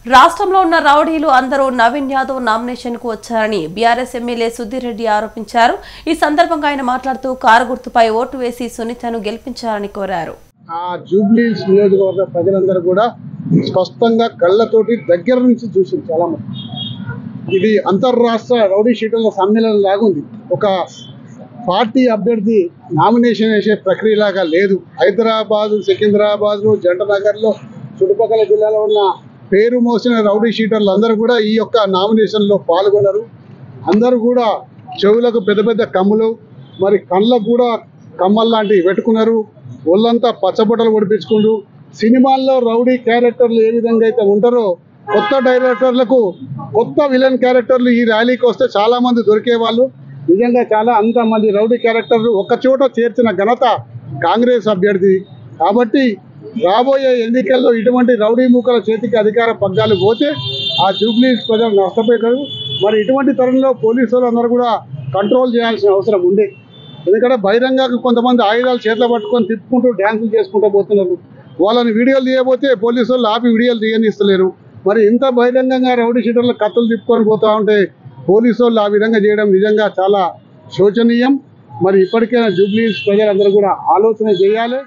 రాష్ట్రంలో ఉన్న రౌడీలు అందరూ నవీన్ యాదవ్ నామినేషన్ కు వచ్చారని బీఆర్ఎస్ ఎమ్మెల్యే సుధీర్ రెడ్డి ఆరోపించారు. ఈ సందర్భంగా ఆయన మాట్లాడుతూ కారు గుర్తుపై ఓటు వేసి సునీతను గెలిపించాలని కోరారు. ఆ జూబ్లీహిల్స్ నియోజకవర్గ ప్రజలందరూ కూడా స్పష్టంగా కళ్ళతోటి దగ్గర నుంచి చూసింది. చాలా మంది ఇది అంతర్రాష్ట్ర రౌడీ షీటర్ల సమ్మేళనం లాగుంది. ఒక పార్టీ అభ్యర్థి నామినేషన్ వేసే ప్రక్రియలాగా లేదు. హైదరాబాద్, సికింద్రాబాద్, జంటనగర్లో చుట్టుపక్కల జిల్లాలో ఉన్న పేరు మోసిన రౌడీ షీటర్లు అందరూ కూడా ఈ యొక్క నామినేషన్లో పాల్గొన్నారు. అందరూ కూడా చెవులకు పెద్ద పెద్ద కమ్ములు, మరి కళ్ళకు కూడా కమ్మలు లాంటివి పెట్టుకున్నారు. ఒళ్ళంతా పచ్చబొట్టలు పొడిపించుకుంటూ సినిమాల్లో రౌడీ క్యారెక్టర్లు ఏ విధంగా అయితే ఉంటారో కొత్త డైరెక్టర్లకు కొత్త విలన్ క్యారెక్టర్లు ఈ ర్యాలీకి వస్తే చాలామంది దొరికేవాళ్ళు. నిజంగా అంతమంది రౌడీ క్యారెక్టర్లు ఒక చోట చేర్చిన ఘనత కాంగ్రెస్ అభ్యర్థి. కాబట్టి రాబోయే ఎన్నికల్లో ఇటువంటి రౌడీ మూకల చేతికి అధికార పగ్గాలు పోతే ఆ జూబ్లీహిల్స్ ప్రజలు నష్టపోయారు. మరి ఇటువంటి తరుణంలో పోలీసులు అందరూ కూడా కంట్రోల్ చేయాల్సిన అవసరం ఉంది. ఎందుకంటే బహిరంగ కొంతమంది ఆయుధాలు చేతిలో పట్టుకొని తిప్పుకుంటూ డ్యాన్సులు చేసుకుంటూ పోతున్నారు. వాళ్ళని వీడియోలు తీయబోతే పోలీసు వాళ్ళు ఆపి వీడియోలు తీయనిస్తలేరు. మరి ఇంత బహిరంగంగా రౌడీ షీటర్లు కత్తులు తిప్పుకొని పోతూ ఉంటే పోలీసు వాళ్ళు ఆ విధంగా చేయడం నిజంగా చాలా శోచనీయం. మరి ఇప్పటికైనా జూబ్లీహిల్స్ ప్రజలందరూ కూడా ఆలోచన చేయాలి.